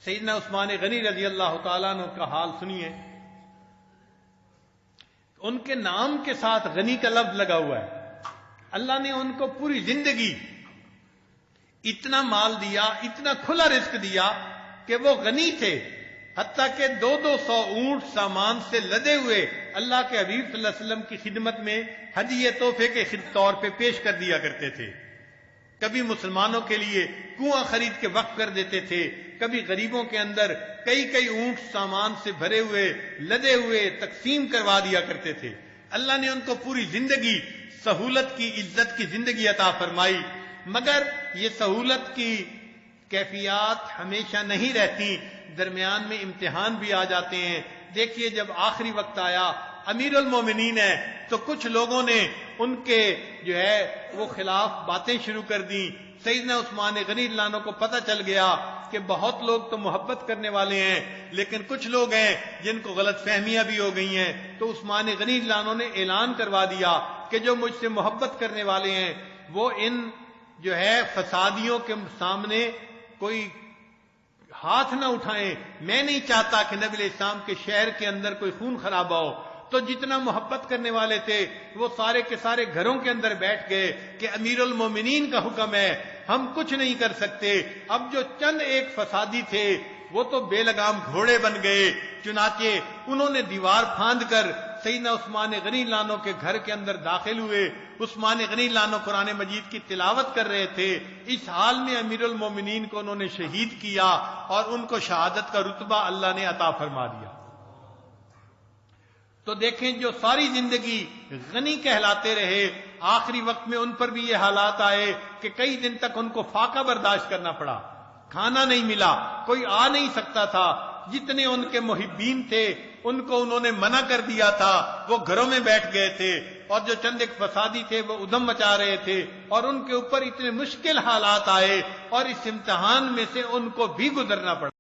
سیدنا عثمان غنی رضی اللہ تعالیٰ عنہ کا حال سنیے. ان کے نام کے ساتھ غنی کا لفظ لگا ہوا ہے. اللہ نے ان کو پوری زندگی اتنا مال دیا، اتنا کھلا رزق دیا کہ وہ غنی تھے، حتیٰ کہ 200 اونٹ سامان سے لدے ہوئے اللہ کے حبیب صلی اللہ علیہ وسلم کی خدمت میں ہدیے تحفے کے طور پہ پیش کر دیا کرتے تھے. کبھی مسلمانوں کے لیے کنواں خرید کے وقف کر دیتے تھے، کبھی غریبوں کے اندر کئی اونٹ سامان سے بھرے ہوئے لدے ہوئے تقسیم کروا دیا کرتے تھے. اللہ نے ان کو پوری زندگی سہولت کی، عزت کی زندگی عطا فرمائی. مگر یہ سہولت کی کیفیات ہمیشہ نہیں رہتی، درمیان میں امتحان بھی آ جاتے ہیں. دیکھیے جب آخری وقت آیا، امیر المومنین ہے، تو کچھ لوگوں نے ان کے جو ہے وہ خلاف باتیں شروع کر دیں. سیدنا عثمان غنی اللہ عنہ کو پتہ چل گیا کہ بہت لوگ تو محبت کرنے والے ہیں، لیکن کچھ لوگ ہیں جن کو غلط فہمیاں بھی ہو گئی ہیں. تو عثمان غنی اللہ عنہ نے اعلان کروا دیا کہ جو مجھ سے محبت کرنے والے ہیں وہ ان جو ہے فسادیوں کے سامنے کوئی ہاتھ نہ اٹھائیں. میں نہیں چاہتا کہ نبی علیہ السلام کے شہر کے اندر کوئی خون خرابہ ہو. تو جتنا محبت کرنے والے تھے وہ سارے کے سارے گھروں کے اندر بیٹھ گئے کہ امیر المومنین کا حکم ہے، ہم کچھ نہیں کر سکتے. اب جو چند ایک فسادی تھے وہ تو بے لگام گھوڑے بن گئے. چنانچہ انہوں نے دیوار پھاند کر سیدنا عثمان غنی اللہ عنہ کے گھر کے اندر داخل ہوئے. عثمان غنی اللہ عنہ قرآن مجید کی تلاوت کر رہے تھے. اس حال میں امیر المومنین کو انہوں نے شہید کیا اور ان کو شہادت کا رتبہ اللہ نے عطا فرما دیا. تو دیکھیں جو ساری زندگی غنی کہلاتے رہے، آخری وقت میں ان پر بھی یہ حالات آئے کہ کئی دن تک ان کو فاقہ برداشت کرنا پڑا. کھانا نہیں ملا، کوئی آ نہیں سکتا تھا. جتنے ان کے محبین تھے ان کو انہوں نے منع کر دیا تھا، وہ گھروں میں بیٹھ گئے تھے. اور جو چند ایک فسادی تھے وہ ادھم مچا رہے تھے اور ان کے اوپر اتنے مشکل حالات آئے اور اس امتحان میں سے ان کو بھی گزرنا پڑا.